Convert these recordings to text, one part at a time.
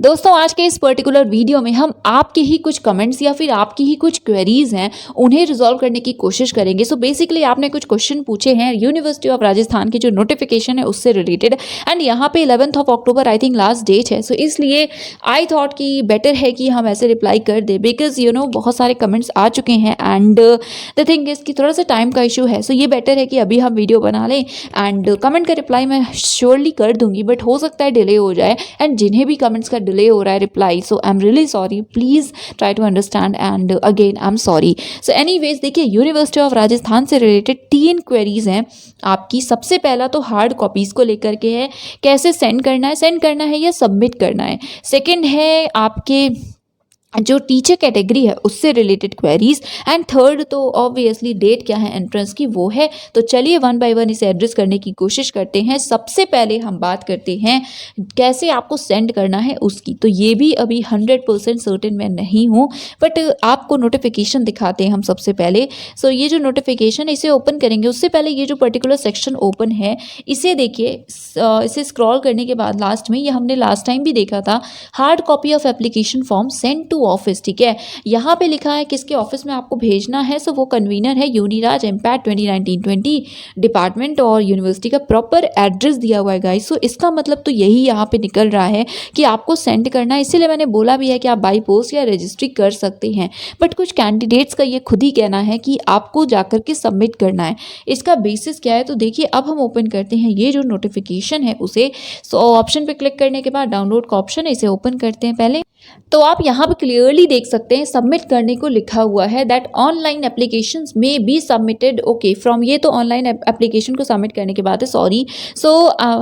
दोस्तों आज के इस पर्टिकुलर वीडियो में हम आपके ही कुछ कमेंट्स या फिर आपकी ही कुछ क्वेरीज हैं उन्हें रिजॉल्व करने की कोशिश करेंगे। सो बेसिकली आपने कुछ क्वेश्चन पूछे हैं यूनिवर्सिटी ऑफ राजस्थान की जो नोटिफिकेशन है उससे रिलेटेड, एंड यहाँ पे 11th of October I think last date है। सो इसलिए आई थॉट कि बेटर है कि हम ऐसे रिप्लाई कर दे, बिकॉज बहुत सारे कमेंट्स आ चुके हैं एंड द थिंग इज कि थोड़ा सा टाइम का इशू है। सो ये बेटर है कि अभी हम वीडियो बना लें एंड कमेंट का रिप्लाई मैं श्योरली कर दूंगी, बट हो सकता है डिले हो जाए, एंड जिन्हें भी कमेंट्स का डिले हो रहा है reply, so I am really sorry, please try to understand and again I am sorry. So anyways देखिए, यूनिवर्सिटी ऑफ राजस्थान से रिलेटेड 3 क्वेरीज हैं आपकी। सबसे पहला तो हार्ड कॉपीज को लेकर के है, कैसे सेंड करना है या सबमिट करना है। सेकंड है आपके जो टीचर कैटेगरी है उससे रिलेटेड क्वेरीज, एंड थर्ड तो ऑब्वियसली डेट क्या है एंट्रेंस की वो है। तो चलिए वन बाय वन इसे एड्रेस करने की कोशिश करते हैं। सबसे पहले हम बात करते हैं कैसे आपको सेंड करना है उसकी। तो ये भी अभी 100% सर्टेन मैं नहीं हूँ, बट आपको नोटिफिकेशन दिखाते हैं हम सबसे पहले। सो ये जो नोटिफिकेशन इसे ओपन करेंगे उससे पहले ये जो पर्टिकुलर सेक्शन ओपन है इसे देखिए, इसे स्क्रॉल करने के बाद लास्ट में, ये हमने लास्ट टाइम भी देखा था, hard copy of application form send to office. ठीक है, यहाँ पे लिखा है किसके ऑफिस में आपको भेजना है। सो वो कन्वीनर है यूनिराज एमपैट 2019-20 डिपार्टमेंट, और यूनिवर्सिटी का प्रॉपर एड्रेस दिया हुआ है गाइस। सो इसका मतलब तो यही यहाँ पे निकल रहा है कि आपको सेंड करना है। इसीलिए मैंने बोला भी है कि आप बाई पोस्ट या रजिस्ट्री कर सकते हैं, बट कुछ कैंडिडेट्स का ये खुद ही कहना है कि आपको जाकर के सबमिट करना है। इसका बेसिस क्या है, तो देखिए अब हम ओपन करते हैं ये जो नोटिफिकेशन है उसे। सो ऑप्शन पे क्लिक करने के बाद डाउनलोड का ऑप्शन है, इसे ओपन करते हैं पहले। तो आप यहाँ पे क्लियरली देख सकते हैं सबमिट करने को लिखा हुआ है दैट ऑनलाइन एप्लीकेशंस में बी सबमिटेड ओके फ्रॉम, ये तो ऑनलाइन एप्लीकेशन को सबमिट करने के बाद है, सॉरी। सो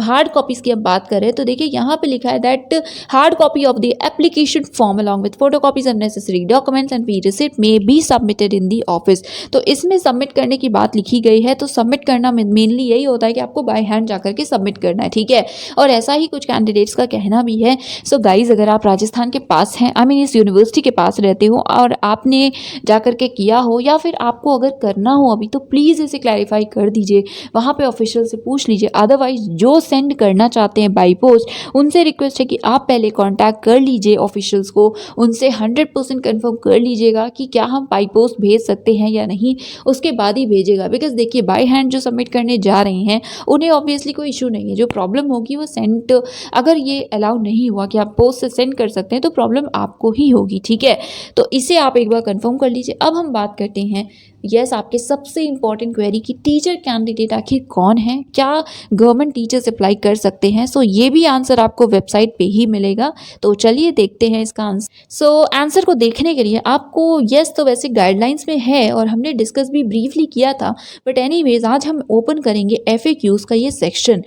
हार्ड कॉपीज की अब बात करें तो देखिए यहाँ पे लिखा है that hard copy of the application form along with photo copies and necessary documents and fee receipt may be submitted in the office. तो इसमें सबमिट करने की बात लिखी गई है। तो सबमिट करना मेनली यही होता है कि आपको बाय हैंड जाकर के सबमिट करना है, ठीक है। और ऐसा ही कुछ कैंडिडेट्स का कहना भी है। सो गाइज, अगर आप राजस्थान के पास हैं, आई मीन इस यूनिवर्सिटी के पास रहते हो और आपने जाकर के किया हो, या फिर आपको अगर करना हो अभी, तो प्लीज़ इसे क्लैरिफाई कर दीजिए, वहाँ पे ऑफिशियल से पूछ लीजिए। अदरवाइज जो सेंड करना चाहते हैं बाई पोस्ट, उनसे रिक्वेस्ट है कि आप पहले कांटेक्ट कर लीजिए ऑफिशियल्स को, उनसे 100% कंफर्म कर लीजिएगा कि क्या हम बाई पोस्ट भेज सकते हैं या नहीं, उसके बाद ही भेजेगा। बिकॉज देखिए, बाई हैंड जो सबमिट करने जा रहे हैं उन्हें ऑब्वियसली कोई इशू नहीं है। जो प्रॉब्लम होगी वो सेंड, अगर ये अलाउ नहीं हुआ कि आप पोस्ट से सेंड कर सकते हैं, तो प्रॉब्लम आपको ही होगी, ठीक है। तो इसे आप एक बार कंफर्म कर लीजिए। अब हम बात करते हैं यस आपके सबसे इंपॉर्टेंट क्वेरी की, टीचर कैंडिडेट आखिर कौन है, क्या गवर्नमेंट टीचर्स अप्लाई कर सकते हैं। सो ये भी आंसर आपको वेबसाइट पे ही मिलेगा। तो चलिए देखते हैं इसका आंसर। सो आंसर को देखने के लिए आपको यस तो वैसे गाइडलाइंस में है और हमने डिस्कस भी ब्रीफली किया था, बट एनीवेज आज हम ओपन करेंगे FAQs का ये सेक्शन।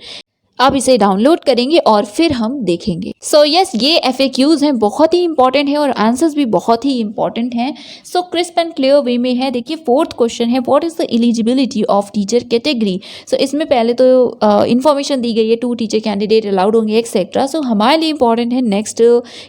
आप इसे डाउनलोड करेंगे और फिर हम देखेंगे। सो यस, ये FAQs हैं, बहुत ही इंपॉर्टेंट है और आंसर्स भी बहुत ही इंपॉर्टेंट हैं। So crisp and clear way में है। देखिए, 4th क्वेश्चन है, what is the eligibility of teacher category. So इसमें पहले तो इंफॉर्मेशन दी गई है 2 टीचर कैंडिडेट अलाउड होंगे एक्सेट्रा। सो हमारे लिए इंपॉर्टेंट है नेक्स्ट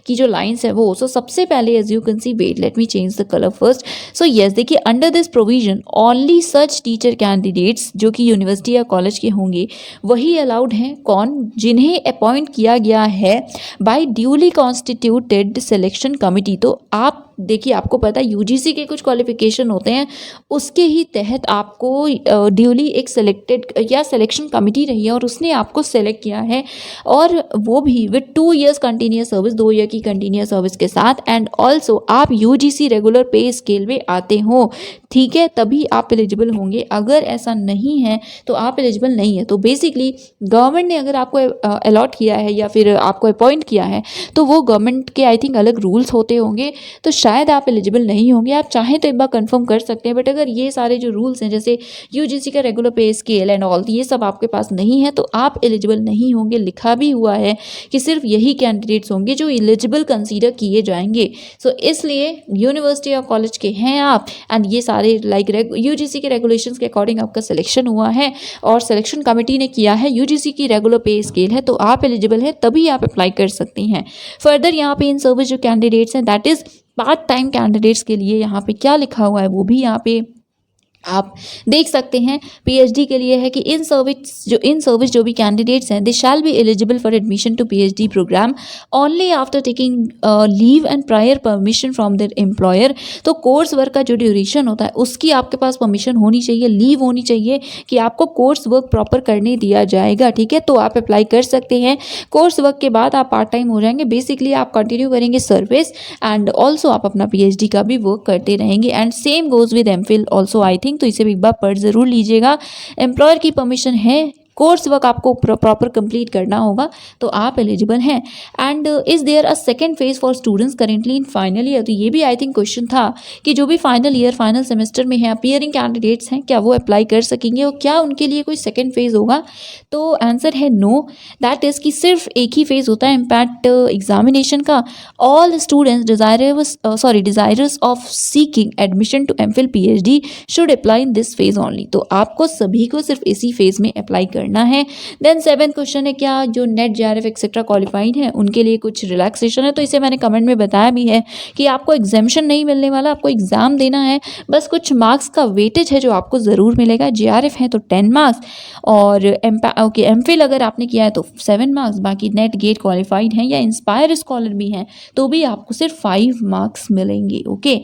की जो लाइन्स है वो। सो सबसे पहले as you can see, wait let me change the colour first. So yes, देखिए, under this provision only such teacher candidates जो कि यूनिवर्सिटी या कॉलेज के होंगे वही अलाउड हैं। कौन? जिन्हें अपॉइंट किया गया है by duly constituted selection committee. तो आप देखिए, आपको पता है UGC के कुछ क्वालिफिकेशन होते हैं, उसके ही तहत आपको ड्यूली एक सिलेक्टेड या सिलेक्शन कमिटी रही है और उसने आपको सेलेक्ट किया है, और वो भी with 2 years continuous service, 2 year की कंटिन्यूस सर्विस के साथ, एंड ऑल्सो आप UGC रेगुलर पे स्केल में आते हो, ठीक है, तभी आप एलिजिबल होंगे। अगर ऐसा नहीं है तो आप एलिजिबल नहीं है। तो बेसिकली गवर्नमेंट ने अगर आपको अलॉट किया है या फिर आपको अपॉइंट किया है, तो वो गवर्नमेंट के आई थिंक अलग रूल्स होते होंगे, तो शायद आप एलिजिबल नहीं होंगे। आप चाहें तो एक बार कंफर्म कर सकते हैं, बट अगर ये सारे जो रूल्स हैं जैसे UGC का रेगुलर पे स्केल एंड ऑल, ये सब आपके पास नहीं है तो आप एलिजिबल नहीं होंगे। लिखा भी हुआ है कि सिर्फ यही कैंडिडेट्स होंगे जो एलिजिबल कंसीडर किए जाएंगे। सो इसलिए यूनिवर्सिटी या कॉलेज के हैं आप, एंड ये सारे लाइक UGC के रेगुलेशंस के अकॉर्डिंग आपका सिलेक्शन हुआ है और सिलेक्शन कमेटी ने किया है, UGC की रेगुलर पे स्केल है, तो आप एलिजिबल है, तभी आप अप्लाई कर सकते हैं। फर्दर यहाँ पे इन सर्विस जो कैंडिडेट्स हैं, that is part time candidates के लिए यहाँ पे क्या लिखा हुआ है वो भी यहाँ पे आप देख सकते हैं पीएचडी के लिए है कि इन सर्विस जो भी कैंडिडेट्स हैं, they shall be eligible for admission to PhD programme only after taking leave and prior permission from their employer. तो कोर्स वर्क का जो ड्यूरेशन होता है उसकी आपके पास परमिशन होनी चाहिए, लीव होनी चाहिए कि आपको कोर्स वर्क प्रॉपर करने दिया जाएगा, ठीक है। तो आप अप्लाई कर सकते हैं। कोर्स वर्क के बाद आप पार्ट टाइम हो जाएंगे, बेसिकली आप कंटिन्यू करेंगे सर्विस एंड ऑल्सो आप अपना पीएचडी का भी वर्क करते रहेंगे। And same goes with MPhil also I think, तो इसे भी एक बार पढ़ ज़रूर लीजिएगा। एम्प्लॉयर की परमिशन है, कोर्स वर्क आपको प्रॉपर कंप्लीट करना होगा तो आप एलिजिबल हैं। And is there a second phase for students currently in final year. तो ये भी आई थिंक क्वेश्चन था कि जो भी फाइनल ईयर फाइनल सेमेस्टर में है अपीयरिंग कैंडिडेट्स हैं, क्या वो अप्लाई कर सकेंगे और क्या उनके लिए कोई सेकेंड फेज होगा? तो आंसर है नो। दैट इज़ कि सिर्फ एक ही फेज होता है इम्पैक्ट एग्जामिनेशन का। All students desirous of seeking admission to MPhil PhD should apply in this phase only. तो आपको सभी को सिर्फ इसी फेज में अप्लाई करना है। देन 7th क्वेश्चन है, क्या जो नेट जेआरएफ एक्सेट्रा क्वालिफाइड है उनके लिए कुछ रिलैक्सेशन है? तो इसे मैंने कमेंट में बताया भी है कि आपको एग्जामिशन नहीं मिलने वाला, आपको एग्जाम देना है, बस कुछ मार्क्स का वेटेज है जो आपको ज़रूर मिलेगा। जेआरएफ है तो 10 मार्क्स और एमफिल अगर आपने किया है तो 7 मार्क्स, बाकी नेट गेट क्वालिफाइड हैं या इंस्पायर स्कॉलर भी हैं तो भी आपको सिर्फ 5 मार्क्स मिलेंगे, ओके।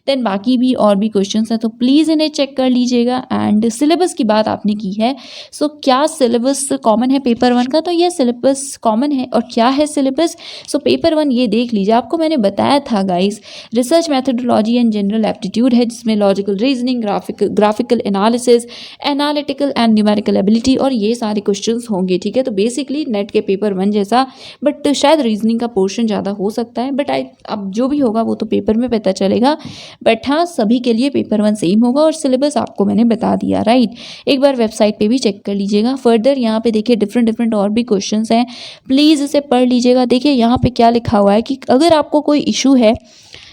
देन बाकी भी और भी क्वेश्चन हैं तो प्लीज़ इन्हें चेक कर लीजिएगा। एंड सिलेबस की बात आपने की है, सो क्या सिलेबस कॉमन है पेपर 1 का? तो ये सिलेबस कॉमन है। और क्या है सिलेबस? सो पेपर 1 ये देख लीजिए, आपको मैंने बताया था guys, research methodology and general aptitude है जिसमें logical reasoning, graphical analysis, analytical and numerical ability और ये सारे क्वेश्चंस होंगे, ठीक है। तो बेसिकली नेट के पेपर 1 जैसा, बट शायद रीजनिंग का पोर्शन ज़्यादा हो सकता है, बट अब जो भी होगा वो तो पेपर में पता चलेगा। बट हाँ, सभी के लिए पेपर 1 सेम होगा और सिलेबस आपको मैंने बता दिया, राइट। एक बार वेबसाइट पे भी चेक कर लीजिएगा। फर्दर यहाँ पे देखिए डिफरेंट और भी क्वेश्चंस हैं, प्लीज़ इसे पढ़ लीजिएगा। देखिए यहाँ पे क्या लिखा हुआ है कि अगर आपको कोई इशू है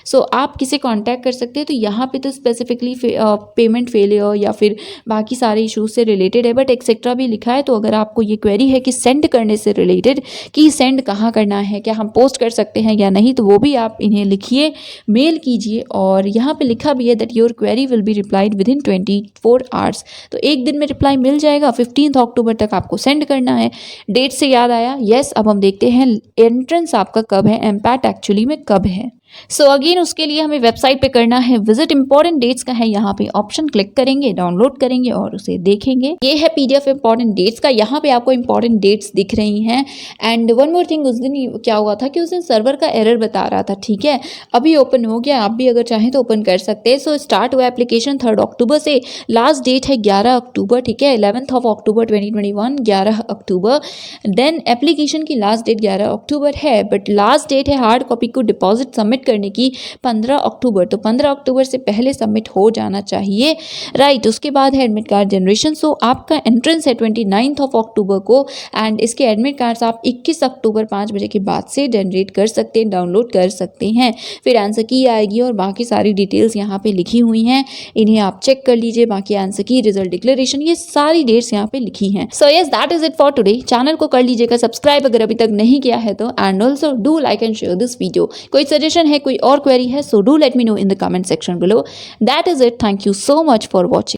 सो आप किसे कांटेक्ट कर सकते हैं। तो यहाँ पे तो स्पेसिफिकली पेमेंट फेलियर या फिर बाकी सारे इश्यूज से रिलेटेड है, बट एक्सेट्रा भी लिखा है। तो अगर आपको ये क्वेरी है कि सेंड करने से रिलेटेड कि सेंड कहाँ करना है, क्या हम पोस्ट कर सकते हैं या नहीं, तो वो भी आप इन्हें लिखिए, मेल कीजिए। और यहाँ पे लिखा भी है that your query will be replied with in 24 hours. तो एक दिन में रिप्लाई मिल जाएगा, 15 अक्टूबर तक आपको सेंड करना है। डेट से याद आया, यस। अब हम देखते हैं एंट्रेंस आपका कब है, एम्पैट एक्चुअली में कब है। सो अगेन उसके लिए हमें वेबसाइट पे करना है विजिट। इंपॉर्टेंट डेट्स का है, यहाँ पे ऑप्शन क्लिक करेंगे, डाउनलोड करेंगे और उसे देखेंगे। ये है पीडीएफ इंपॉर्टेंट डेट्स का, यहाँ पे आपको इंपॉर्टेंट डेट्स दिख रही हैं। एंड वन मोर थिंग, उस दिन क्या हुआ था कि उस दिन सर्वर का एरर बता रहा था, ठीक है। अभी ओपन हो गया, आप भी अगर चाहें तो ओपन कर सकते हैं। सो स्टार्ट हुआ एप्लीकेशन 3 अक्टूबर से, लास्ट डेट है 11 अक्टूबर, ठीक है। 11th of October 2021, 11 October. Then application की लास्ट डेट 11 अक्टूबर है, बट लास्ट डेट है हार्ड कॉपी को डिपॉजिट सबमिट करने की 15 अक्टूबर। तो 15 अक्टूबर से पहले सबमिट हो जाना चाहिए, राइट। उसके बाद है एडमिट कार्ड जनरेशन। सो आपका एंट्रेंस है 29 of अक्टूबर को एंड इसके एडमिट कार्ड्स आप 21 अक्टूबर 5 बजे के बाद से जनरेट कर सकते हैं, डाउनलोड कर सकते हैं। फिर आंसर की आएगी और बाकी सारी डिटेल्स यहाँ पे लिखी हुई हैं, इन्हें आप चेक कर लीजिए। बाकी आंसर की, रिजल्ट डिक्लेरेशन, ये सारी डेट्स यहाँ पे लिखी हैं। So yes, that is it for today. Channel को कर लीजिएगा सब्सक्राइब अगर अभी तक नहीं किया है तो, and also do like and share this video. कोई सजेशन है, कोई और क्वेरी है, so do let me know in the comment section below. That is it, thank you so much for watching.